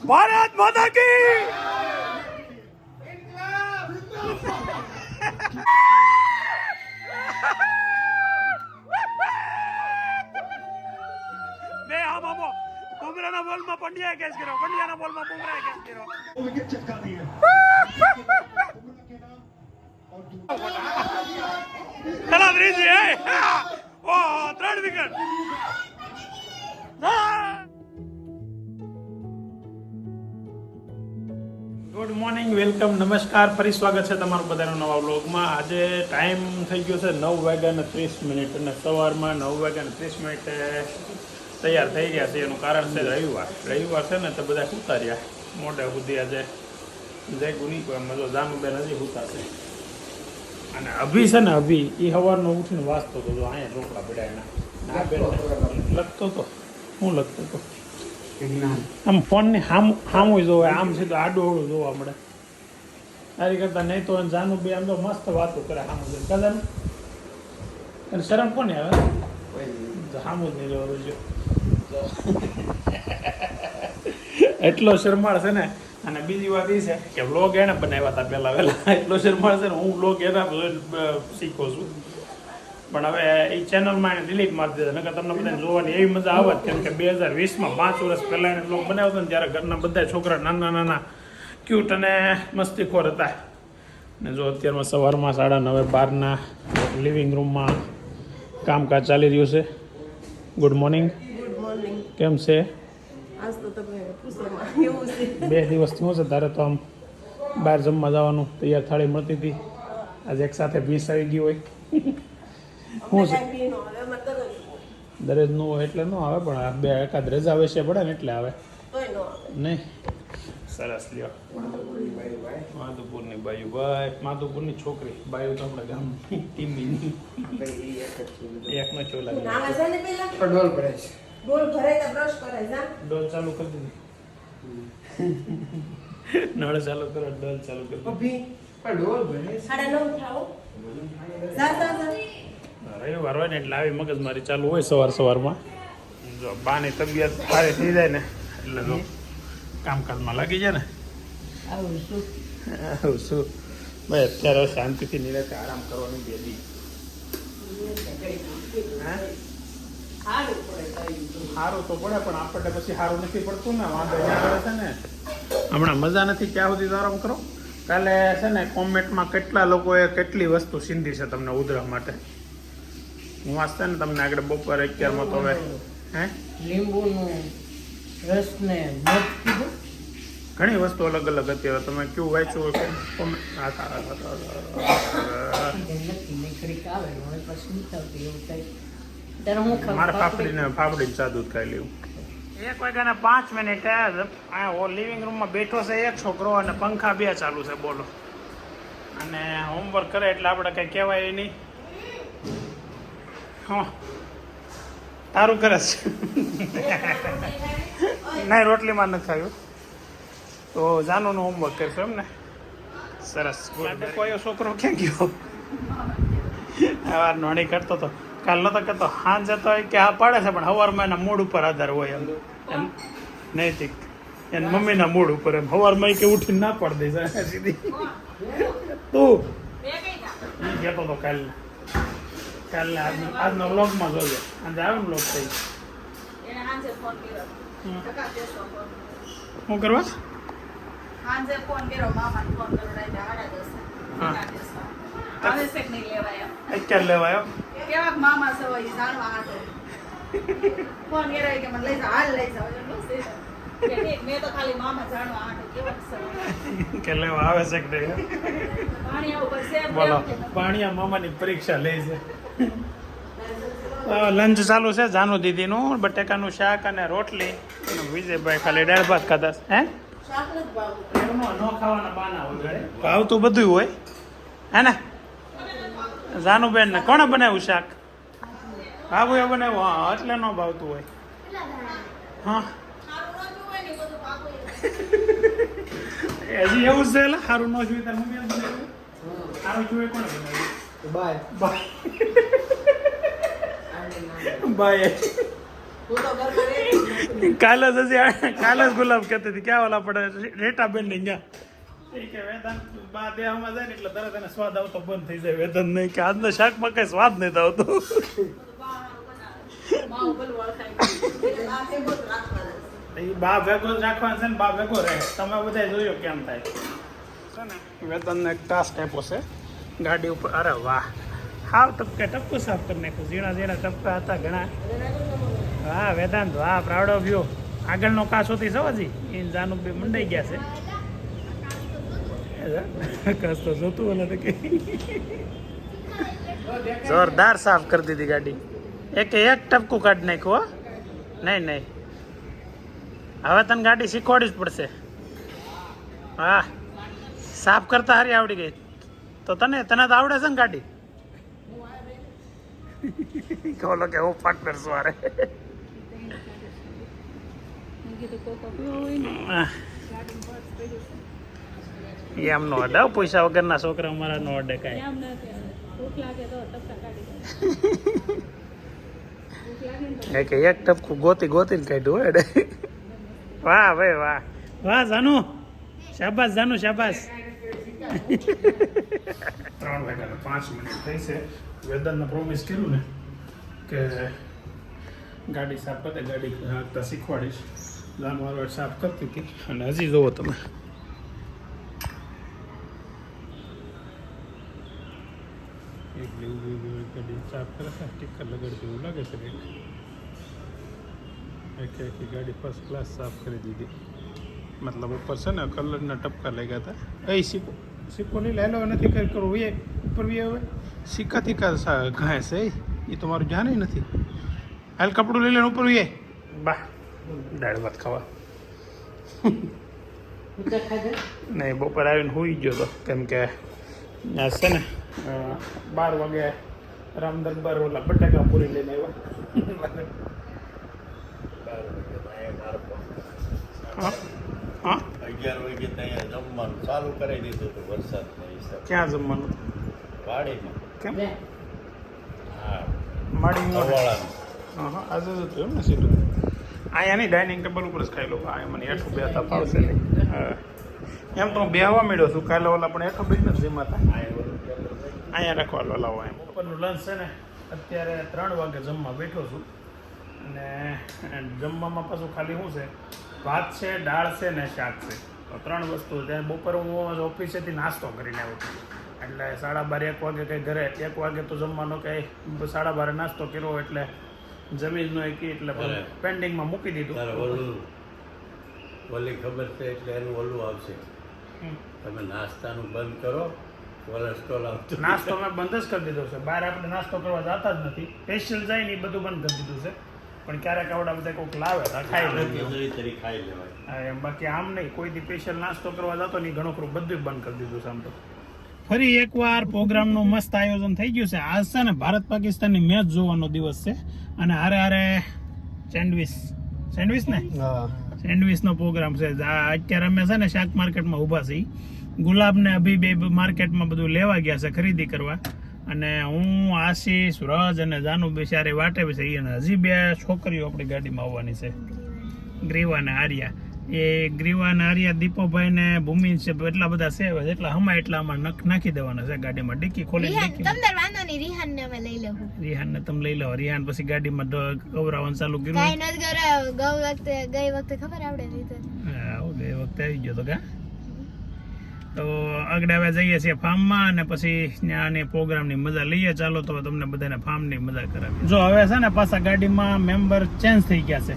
ભારત માતા કી બે આમ આમો બુમરાના બોલમાં પંડ્યાએ કેચ કર્યો, પંડ્યાના બોલમાં બુમરાએ કેચ કર્યો. विकेट चटका दी है ચલા ત્રીજી હે ઓ 3 વિકેટ. ગુડ મોર્નિંગ, વેલકમ, નમસ્કાર, ફરી સ્વાગત છે તમારું બધાનું નવા વ્લોગમાં. આજે ટાઈમ થઈ ગયો છે 9:30 અને સવારમાં 9:30 તૈયાર થઈ ગયા છે. એનું કારણ છે રવિવાર છે ને તો બધા સૂતા રહ્યા મોડે સુધી. આજે જય ગુની કોઈ મજો જાનુબેન હજી સૂતા છે. અને અભી છે ને અભી એ સવારનો ઉઠીને વાંચતો હતો, જો અહીંયા ઢોકળા પડ્યા એના આ બેન લખતો હતો. હું લખતો હતો આમ ફોનની સામું જોવે, આમ સીધું આડું અવળું જોવા મળે. તારી કરતા નહીં તો જાનુબેન આમ તો મસ્ત વાતો કરે સામું જોઈને. કદાચ અને શરમ કોને આવે સામું જ નહીં જોવા જો એટલો શરમાળ છે ને. અને બીજી વાત એ છે કે વ્લોગ એને બનાવ્યા હતા પહેલાં વહેલા, એટલો શરમાળ છે ને. હું વ્લોગ એના શીખું છું, પણ હવે એ ચેનલમાં એને ડિલીટ મારી દીધા. નકર તમને બધાને જોવાની એવી મજા આવે, કેમ કે 2020માં 5 વર્ષ પહેલાં એને વ્લોગ બનાવ્યો હતો ને ત્યારે ઘરના બધા છોકરા નાના ક્યુટ અને મસ્તીખોર હતા. ને જો અત્યારમાં સવારમાં 9:30 લિવિંગ રૂમમાં કામકાજ ચાલી રહ્યું છે. Good morning. કેમ છે? 2 દિવસથી શું છે તારે તો આમ બહાર જમવા જવાનું તૈયાર થાળી મળતી હતી, આજે એક સાથે 20 આવી ગઈ હોય. શું છે દરેજ નું હોય એટલે ન આવે, પણ આ બે એકાદ રજા વિશે પડે ને એટલે આવે નહીં. સરસ લ્યો. માધુપુરની બાયુ ભાઈ, માધુપુરની છોકરી બાયુ તો આપણે ગામ ટીમી એકનો ચોલા ડોલ ચાલુ કરી દીધી. નળ ચાલુ કરો, ડોલ ચાલુ કરી રવિવાર હોય ને એટલે આવી મગજમારી ચાલુ હોય સવારમાં. જો બાની તબિયત સારી થઈ જાય ને એટલે જો કામકાજમાં લાગી જાય ને. આવું શું ભાઈ, અત્યારે શાંતિથી નિરાતે આરામ કરવાની બેદી. સારું તો પડે, પણ આપણને પછી સારું નથી પડતું ને. વાંધો આવે છે ને, હમણાં મજા નથી ત્યાં સુધી તો આરામ કરો. કાલે છે ને કોમેન્ટમાં કેટલા લોકોએ કેટલી વસ્તુ સીંધી છે તમને ઉધરા માટે. હું વાંચતા ને તમને આગળ બપોરે 11 તો હવે લીંબુનું રસ ને મધ કીધું, ઘણી વસ્તુ અલગ અલગ હતી. હવે તમે કયું વાંચ્યું હોય મારે ફાફડીને ચા દૂધ ખાઈ લેવું. 1:05 લિવિંગ રૂમમાં બેઠો છે એક છોકરો અને પંખા 2 ચાલુ છે. બોલો. અને હોમવર્ક કરે એટલે આપણે કંઈ કહેવાય નહીં. હા તારું કરે છે નહીં, રોટલીમાં નથી ખાયું તો જાનુનું હોમવર્ક કરશો એમ ને. સરસ. કોઈ છોકરો ક્યાં ગયો? વાર નોણી કરતો હતો કાલ નતો કરતો, હાંજ જતો હોય કે આ પાડે છે, પણ સવારમાં એના મૂડ ઉપર આધાર હોય. એમ નૈતિક એના મમ્મીના મૂડ ઉપર એમ સવારમાં કે ઉઠીને ના પાડી દે સીધી. તું કહેતો હતો કાલે આજનો વ્લોગમાં જોજો. આજે આવે ને વ્લોગ થઈ શું કરવા ક્યારે લેવાયો? કે લેવા આવે છે કે બોલો. પાણીયા મામાની પરીક્ષા લે છે. લંચ ચાલુ છે જાનુ દીદીનું. બટેકાનું શાક અને રોટલી. વિજયભાઈ ખાલી દાળ ભાત ખાધા. હે ભાવતું બધું હોય હે ને. જાનુબેન ને કોણે બનાવ્યું શાક? ભાભુએ બનાવ્યું. હા એટલે ન ભાવતું હોય. હા હજી એવું છે. સારું ન જોઈએ તાર મમ્મી બનાવ્યું. સારું જોઈએ કોણે બનાવ્યું? બાય કાલે જ હજી કાલે જ ગુલાબ કહેતી હતી ક્યાં ઓલા પડે રેટા બેન ને ગયા કે વેદાંત બા દેહમાં જાય ને એટલે તરત એને સ્વાદ આવતો બંધ થઈ જાય વેદાંત નહીં કે આજના શાકમાં કઈ સ્વાદ નહીં આવતો એ બા ભેગો જ રાખવાનો છે ને બા ભેગો રહે તમે બધા જોયો કેમ થાય છે ને વેદાંતને એક ટાસ્ક આપ્યો છે ગાડી ઉપર અરે વાહ હાવ ટપકું સાફ કરી નાખ્યું ઝીણા ઝીણા ટપકા હતા ઘણા વાહ વેદાંત વાહ પ્રાઉડ ઓફ યુ આગળનો કાચ હોતી છે હજી એ જાનું બી મંડાઈ ગયા છે કાચ તો જોતું એટલે કે જોરદાર સાફ કરી દીધી ગાડી એક ટપકું કાઢી નાખ્યું હો નહીં હવે તને ગાડી શીખવાડવી જ પડશે હા સાફ કરતા હારી આવડી ગઈ તો તને તો આવડે છે ને ગાડી બોલો કે હું પાર્ટનર સુવારે એમ નો અડે પૈસા વગરના છોકરા અમારા નો અડે કાંઈ એક ટપકું ગોતીને કાઢ્યું અડે વાહ ભાઈ વાહ વાહ જાનુ શાબાશ જાનુ શાબાશ 3 વાગ્યા 5 મિનિટ થઈ છે વેદાંતને પ્રોમિસ કર્યું ને કે ગાડી સાફ કરતે ગાડી હાંકતા શીખવાડીશ જાનવર સાફ કરતી હતી અને હજી જુઓ તમે એક ગાડી સાફ કરે છે સ્ટીકર લગાડતી એવું લાગે છે આખી ગાડી ફર્સ્ટ ક્લાસ સાફ કરી દીધી મતલબ ઉપર છે ને કલરના ટપકા લાગ્યા હતા એ સિક્કો નહીં લેલો નથી કરવું એ ઉપર બી હવે સિક્કાથી ઘાય છે એ તો મારું ધ્યાન નથી હાલ કપડું લઈ લેને ઉપર બી બા દાળ ભાત ખાવા નહીં બપોર આવીને હોઈ ગયો તો કેમ કે આ છે ને 12 વાગે રામ દરબાર ઓલા બટાકા પૂરી લઈને આવ્યા 11 વાગે ત્યાં જમવાનું ચાલુ કરી દીધું હતું વરસાદના હિસાબે. ક્યાં જમવાનું વાડીમાં કેમ હા માડી અવાળામાં હા આજે જ હતું એમ ને સીધું અહીંયા નહીં ડાઇનિંગ ટેબલ ઉપર જ ખાઈ લો આ મને હેઠું બેસતા ફાવશે નહીં હા એમ તો હું બેહવા માંડ્યો છું કાલે ઓલા પણ હેઠું બેસને જ જમાતા અહીંયા રાખવા લાવો એમ બપોરનું લંચ છે ને અત્યારે 3 વાગે જમવા બેઠો છું અને જમવામાં પાછું ખાલી શું છે ભાત છે દાળ છે ને શાક છે તો 3 વસ્તુ ત્યાં બપોર હું ઓફિસેથી નાસ્તો કરીને આવ્યો એટલે 12:30 1 વાગે કંઈ ઘરે 1 વાગે તો જમવાનો કંઈ 12:30 નાસ્તો કર્યો એટલે જમીનનો એક એટલે પેન્ડિંગમાં મૂકી દીધું ઓલી ખબર છે એટલે એનું ઓલું આવશે તમે નાસ્તાનું બંધ કરો કોલેસ્ટ્રોલ આવતું નાસ્તો મેં બંધ જ કરી દીધો છે બહાર આપણે નાસ્તો કરવા જતા જ નથી સ્પેશિયલ જાય ને એ બધું બંધ કરી દીધું છે પણ ક્યારેક આવડા બધા કોઈક લાવે તો ખાઈ તરી ખાઈ લેવાય હા એમ બાકી આમ નહીં કોઈથી સ્પેશિયલ નાસ્તો કરવા જતો નહીં ઘણું ખરું બધું બંધ કરી દીધું છે આમ તો ફરી એકવાર પ્રોગ્રામનું મસ્ત આયોજન થઈ ગયું છે આજ છે ને ભારત પાકિસ્તાનની મેચ જોવાનો દિવસ છે અને હારે સેન્ડવિચ ને સેન્ડવિચનો પ્રોગ્રામ છે અત્યારે અમે છે ને શાક માર્કેટમાં ઊભા છીએ ગુલાબ ને અભી બે માર્કેટમાં બધું લેવા ગયા છે ખરીદી કરવા અને હું આશીષ રજ અને જાનુ બિચારી વાટે છે અને હજી 2 છોકરીઓ આપણી ગાડીમાં આવવાની છે ગ્રીવા અને આર્યા એ ગ્રીવા અને આર્યા દીપોભાઈ ને ભૂમિ છે એટલા બધા છે જેટલા હમા એટલા આમાં નાખી દેવાના છે ગાડીમાં ડિક્કી ખોલી રિહાન ને તમે લઈ લો રિહાન પછી ગાડીમાં ગવરાવાનું ચાલુ કર્યું ગઈ વખતે આવી ગયો તો કા તો આગળ હવે જઈએ છીએ ફાર્મમાં અને પછી ત્યાંની પ્રોગ્રામની મજા લઈએ ચાલો તો તમને બધાને ફાર્મની મજા કરાવી જો હવે છે ને પાછા ગાડીમાં મેમ્બર ચેન્જ થઈ ગયા છે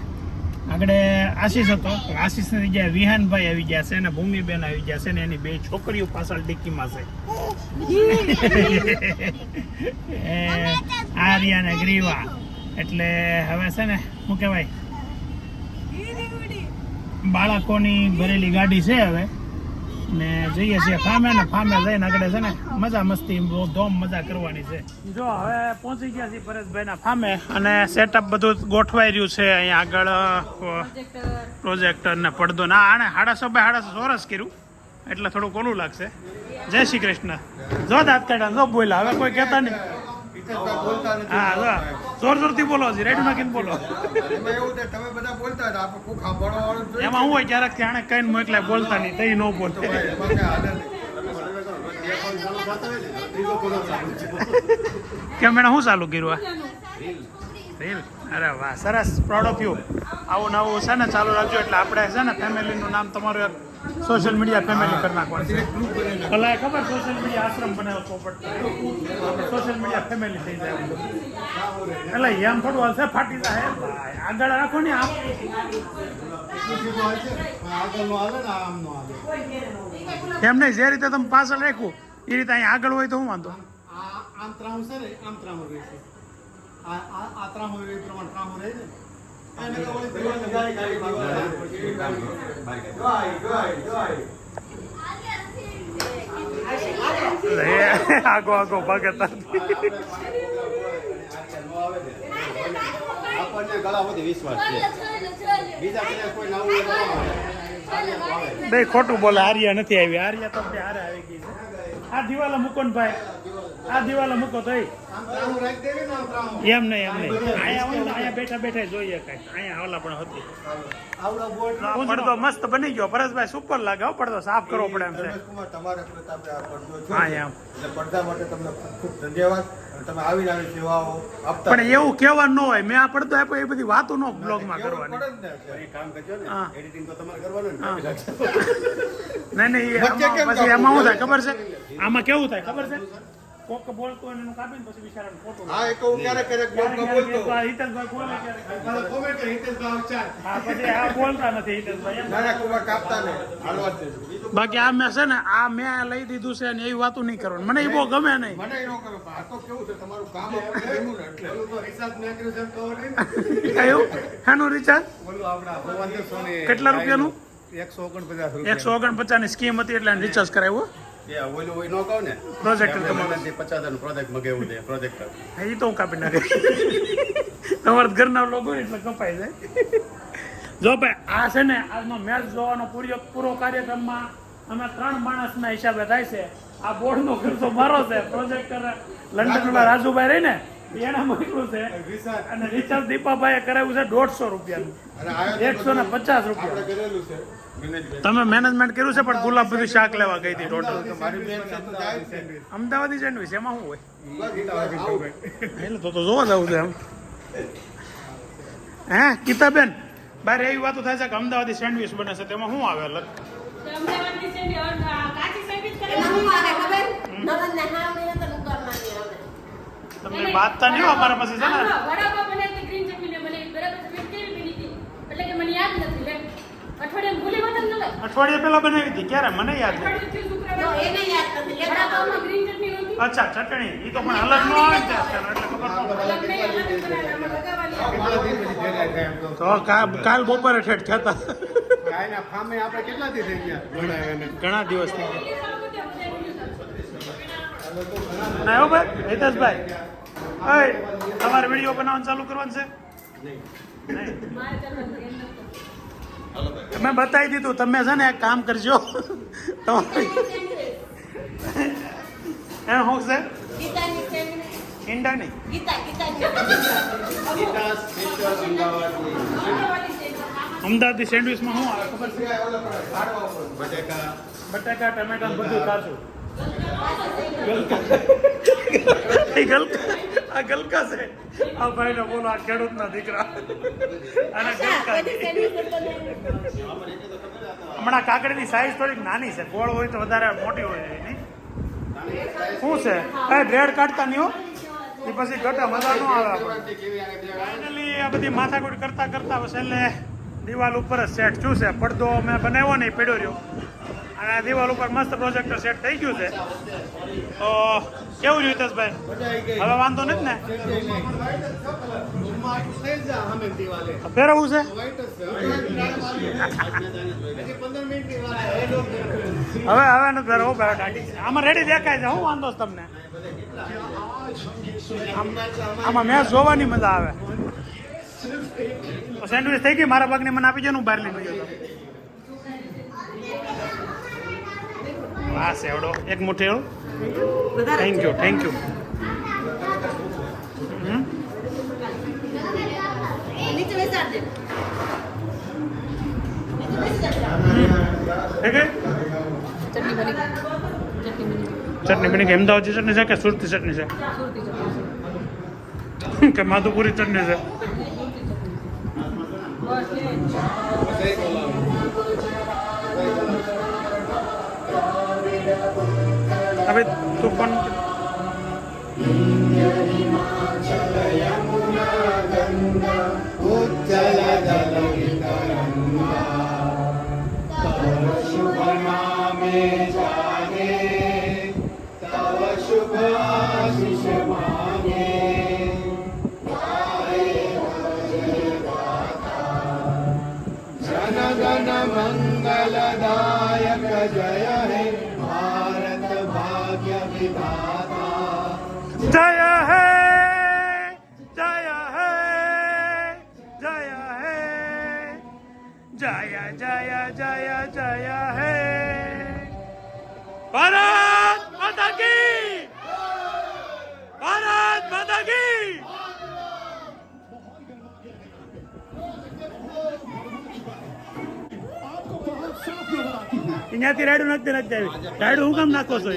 આગળ આશીષ હતો આશીષની જગ્યાએ વિહાનભાઈ આવી ગયા છે અને ભૂમિબેન આવી ગયા છે ને એની 2 છોકરીઓ પાછળ ડિક્કીમાં છે આર્યા ને ગ્રીવા એટલે હવે છે ને શું કહેવાય બાળકોની ભરેલી ગાડી છે હવે ને જઈએ છીએ ફામે જઈને આગળ છે ને મજા મસ્તી ધોમ મજા કરવાની છે જો હવે પહોંચી ગયા છીએ પરેશભાઈના ફામે અને સેટઅપ બધું ગોઠવાઈ રહ્યું છે અહીંયા આગળ પ્રોજેક્ટર ને પડદો ના આને 750 ચોરસ કર્યું એટલે થોડુંક ઓલું લાગશે જય શ્રી કૃષ્ણ જો દાંત કાઢ્યા જો બોલ્યા હવે કોઈ કહેતા નહીં હિતેશભાઈ બોલતા નથી. હા જોર જોરથી બોલો હજી રેડી નાખીને બોલો એમાં એવું છે તમે બધા બોલતા હતા આપણે કોઈ સાંભળવા વાળું જોઈએ. એમાં હું હોય ક્યારેક આને કઈ મોકલાય બોલતા નહીં તઈ ન બોલે તો ભાઈ એમાં કાંઈ હાલે નહીં. કેમ મેડમ શું ચાલુ કર્યું આ રીલ અરે વાહ સરસ પ્રાઉડ ઓફ યુ આવું નવું છે ને ચાલુ રાખજો એટલે આપણે છે ને ફેમિલીનું નામ તમારું એક સોશિયલ મીડિયા ફેમિલી કરી નાખવાનું છે ભલે ખબર સોશિયલ મીડિયા આશ્રમ બનાવ્યો પોપટ સોશિયલ મીડિયા ફેમિલી થઈ જાય એટલે એમ થોડું હાલશે ફાટી જાય ભાઈ આગળ રાખો ને આમ એમ નહીં જે રીતે તમે પાછળ રાખ્યું એ રીતે અહીંયા આગળ હોય તો હું વાંધો આમ ત્રાહું છે ને આમ ત્રાહું રહે છે આ ત્રાહું રહે એ પ્રમાણે ત્રાહું રહે ને એને તો ઓલી આગો આગો ભગત આપણને ગળા બધી વિશ્વાસ છે બીજા કદાચ કોઈ નવું બે ખોટું બોલે આર્યા નથી આવી આર્યા તો બે હારે આવી ગઈ છે આ દિવાલા મૂકો ને ભાઈ આ દિવાલા મૂકો તો આમ ત્રાહું રાખી દેવી ને આમ ત્રાહું એમ નહીં અહીંયા હોય ને અહીંયા બેઠા બેઠા જોઈએ કઈ અહીંયા હવલા પણ હતી આવડા બોર્ડ પડદો મસ્ત બની ગયો પરેશભાઈ સુપર લાગે હો પડદો સાફ કરવો પડે એમ છે રમેશકુમાર તમારા પ્રતાપે આ પડદો છે. હા એમ એટલે પડદા માટે તમને ખૂબ ખૂબ ધન્યવાદ અને તમે આવીને આવી સેવાઓ આપતા પણ એવું કહેવાનું ન હોય મેં આ પડદો આપ્યો એ બધી વાતો નો બ્લોગમાં કેવું કરવાની પડે ને કે એક કામ કરજો ને હા. એડિટિંગ તો તમારે કરવાનું ને નહીં વચ્ચે કેમ પછી એમાં શું થાય ખબર છે કાપવું? આમાં કેવું થાય ખબર છે કોક બોલતો હોય ને એનું કાપીને પછી બિચારાને ખોટું હા એ તો હું ક્યારેક ક્યારેક બ્લોગમાં બોલતો હિતેશભાઈ બોલે ક્યારેક. કોમેન્ટ હિતેશભાઈ ચાલ હા પછી આ બોલતા નથી હિતેશભાઈ એમ. નાના કુમાર કાપતા ને હાલવા જ છે. બાકી આ મેં છે ને આ મેં લઈ દીધું છે ને એવી વાતો નહીં કરવાની મને એ બહુ ગમે નહીં મને એ ન ગમે પણ આ તો કેવું છે તમારું કામ આપણે ગમ્યું ને એટલે ઓલું તો રિસાર્જ મેં કર્યું છે ખબર નહીં કયું એનું રિચાર્જ ઓલું આપણા ભગવાન સોની કેટલા રૂપિયાનું? 149 રૂપિયા 149 ની સ્કીમ હતી એટલે રિચાર્જ કરાવ્યું એ ઓલું હોય નો કહું ને પ્રોજેક્ટર તમારે તમારું 50,000 નું પ્રોજેક્ટ મગાવ્યું છે પ્રોજેક્ટર એ તો હું કાપી નાખે તમારા ઘરના લોકો ને એટલે કપાઈ જાય જો ભાઈ આ છે ને આજનો મેચ જોવાનો પૂરો કાર્યક્રમમાં અમે 3 માણસના હિસાબે થાય છે આ બોર્ડનો ખર્ચો મારો છે પ્રોજેક્ટર લંડનમાં રાજુભાઈ રહી ને એના મોકલું છે અને રિચાર્જ દીપાભાઈએ કરાવ્યું છે 150 રૂપિયાનું અને આયોજન 150 રૂપિયા આપણે કરેલું છે મેનેજમેન્ટ. તમે મેનેજમેન્ટ કર્યું છે પણ ગુલાબ બધું શાક લેવા ગઈ હતી ટોટલ તો મારી બેન છે તો જાય જ છે. અમદાવાદી સેન્ડવિચ એમાં શું હોય આવું. એટલે તો જોવા જવું છે એમ હે ગીતાબેન બહાર એવી વાતો થાય છે કે અમદાવાદી સેન્ડવિચ બને છે તેમાં શું આવે અલગ અમદાવાદની સેન્ડવિચ, કાચી સેન્ડવિચ કરે એમાં છે. શું આવે ખબર? નણંદને હા મહિના તો ઉગાડવાની આવે. તમને બાતતા નહીં હો અમારા પાસે છે ને આમાં વડાપાવ બનાવી હતી, ગ્રીન ચટણીને બનાવી, બરાબર ચટણી કેવી બની હતી? એટલે કે મને યાદ નથી લે. અઠવાડિયામાં ભૂલી ગયો તો ને લે. અઠવાડિયે પહેલા બનાવી હતી ક્યારે મને યાદ નથી અઠવાડિયું થયું તો શુક્રવારે. એને યાદ નથી. વડાપાવમાં ગ્રીન ચટણી નહોતી. અચ્છા ચટણી એ તો પણ અલગ ન આવે ને ત્યાં એટલે ખબર ન પડે અલગ નહીં, અલગ જ બનાવે, આમાં લગાવવાની આવે. કેટલા દી પછી ભેગા થયા એમ તો તો કાલ બપોરે ઠેઠ થતા કાંઈના ફામે આપણે કેટલા દી થઈ ગયા ઘણા એને ઘણા દિવસ થઈ ગયા એ સારું બધું બધા એવું ના હો ભાઈ હિતેશભાઈ ઓય તમારે વિડીયો બનાવવાનું ચાલુ કરવાનું છે નહીં મારે ચાલવાનું એમ નથી. મેં બતાવી દીધું તમે છે ને એક કામ કરજો તમારી એ શું છે ગીતાની સેન્ડવિચ. ઈંડા નહીં ગીતાની અમદાવાદની સેન્ડવિચ. અમદાવાદી સેન્ડવિચમાં શું આવે ખબર છે બટેકા બટાકા ટમેટા બધું કાચું આ ગલકા છે આ ભાઈ બોલો આ ખેડૂતના દીકરા અને ગલકા હમણાં કાકડીની સાઈઝ થોડીક નાની છે ગોળ હોય તો વધારે મોટી હોય છે નહીં શું છે એ બ્રેડ કાઢતા નહીં હો એ પછી ઘટા મજા ન આવે ફાઇનલી આ બધી માથાકૂટ કરતા કરતા બસ એટલે દિવાલ ઉપર જ સેટ થયું છે પડદો મેં બનાવ્યો નહીં પડ્યો રહ્યો અને આ દિવાલ ઉપર મસ્ત પ્રોજેક્ટર સેટ થઈ ગયું છે તો કેવું છે હિતેશભાઈ હવે વાંધો નથી ને રૂમમાં આટલું થઈ જા સામે દિવાલે ફેરવવું છે વાઈટ જ છે હજી 15 મિનિટની વાર છે હવે નથી ફેરવવું ભાઈ ટાટી આમાં રેડી દેખાય છે હું વાંધો છે તમને આમાં મેચ જોવાની મજા આવે સેન્ડવિચ થઈ ગઈ મારા ભાગની મને આપી છે ને હું બહાર લઈને ગયો વાહ સેવડો એક મુઠ્ઠી થેન્ક યુ હે કે ચટણી બની કે અમદાવાદની ચટણી છે કે સુરતી ચટણી છે કે માધુપુરી ચટણી છે હવે તું પણ जनगण मंगलदायक जय हे भारत भाग्य विधाता जय है जय है जय है जय जय जय जय है भारत माता की भारत माता की અહીંયાથી રાયડું નથી આવી રાયડું હું કામ નાખો છો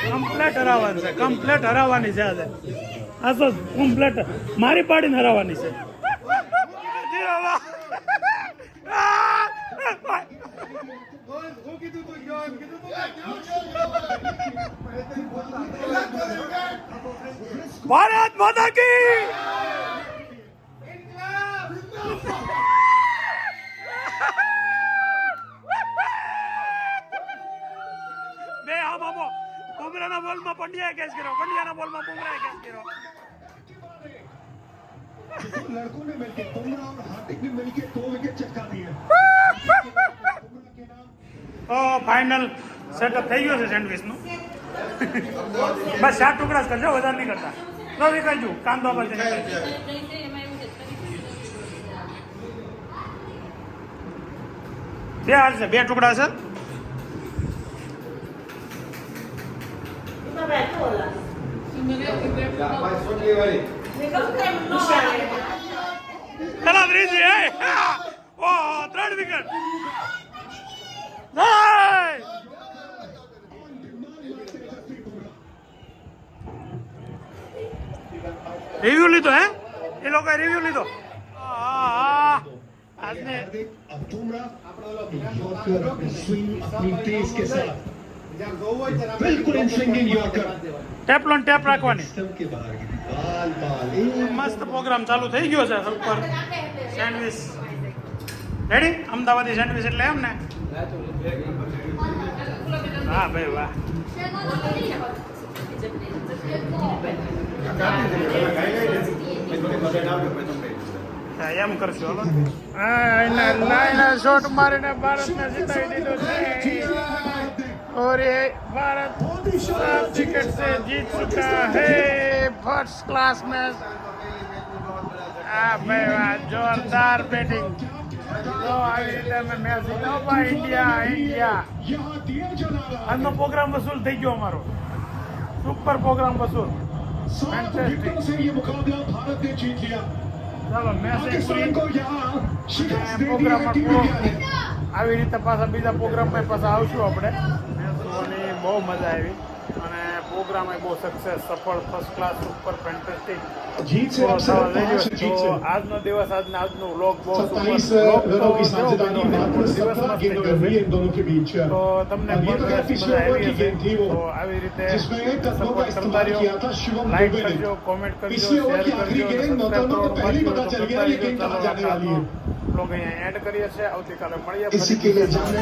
કમ્પ્લેટ હરાવવાની છે કમ્પ્લેટ હરાવવાની છે આજે આ તો કમ્પ્લેટ મારી પાડીને હરાવવાની છે ભારત માતા કી બે હા બાબો બુમરાના બોલમાં પંડ્યાએ કેસ કર્યો પંડ્યાના બોલમાં બુમરાએ કેસ કર્યો लड़कों ने मिलकर बुमराह और हार्दिक ने मिलकर 2 विकेट चटका दिए તો ફાઇનલ સેટઅપ થઈ ગયો છે સેન્ડવિચનું બસ 4 ટુકડા જ કરજો વધારે નહીં કરતા તો વિકાઈજુ કાંદો પર છે બે હાલ છે 2 ટુકડા છે પેલા ત્રીજી હે ઓ 3 વિકેટ રિવ્યુ લીધો હે એ લોકોએ રિવ્યુ લીધો આજને अब बुमराह यॉर्कर अपने स्विंग अपनी तेज के साथ बिल्कुल इन स्विंगिंग यॉर्कर ટેપ લોન ટેપ રાખવાની सिस्टम के बाहर गिरी बाल बाल एक મસ્ત પ્રોગ્રામ ચાલુ થઈ ગયો છે ઉપર સેન્ડવિચ રેડી અમદાવાદી સેન્ડવિચ એટલે એમ ને વાહ ભાઈ વાહ હા, એમ કરશો હલો એના શોટ મારીને ભારતને જીતાવી દીધો છે और ये भारत 7 विकेट से जीत चुका है फर्स्ट क्लास मैच भाई वाह जोरदार बैटिंग तो આવી રીતે અમે મેચ જીતો ભાઈ ઇન્ડિયા ઇન્ડિયા यहाँ दिया जला આજનો પ્રોગ્રામ વસૂલ થઈ ગયો અમારો સુપર પ્રોગ્રામ વસૂલ 7 विकेटों से ये मुकाबला भारत ने जीत लिया ચાલો મેચ पाकिस्तान को यहाँ शिकस्त दे दी है પ્રોગ્રામમાં टीम इंडिया ने આવી રીતે પાછા બીજા પ્રોગ્રામમાં પાછા આવશું આપણે મેચોની બહુ મજા આવી અને પ્રોગ્રામ એ બહુ સક્સેસ સફળ ફર્સ્ટ ક્લાસ સુપર ફેન્ટાસ્ટિક जीत से अब सिर्फ 5 जीत से આજનો દિવસ આજનો વ્લોગ બહુ 27 रनों की साझेदारी मात्र 17 गेंदों में हुई इन दोनों के बीच તો તમને और ये પણ तो મજા पिछले ओवर આવી की હશે गेंद थी वो તો આવી રીતે जिसमें तत्वों का સપોર્ટ करता इस्तेमाल રહ્યો किया था शिवम લાઈક दुबे ने કરજો કોમેન્ટ કરજો पिछले ओवर શેર की आखिरी કરજો गेंद नौतनों को पहले ही पता चल गया ये गेंद कहाँ जाने वाली है लोग અહીંયા એડ કરીએ છે આવતીકાલે મળીએ इसी के लिए जाने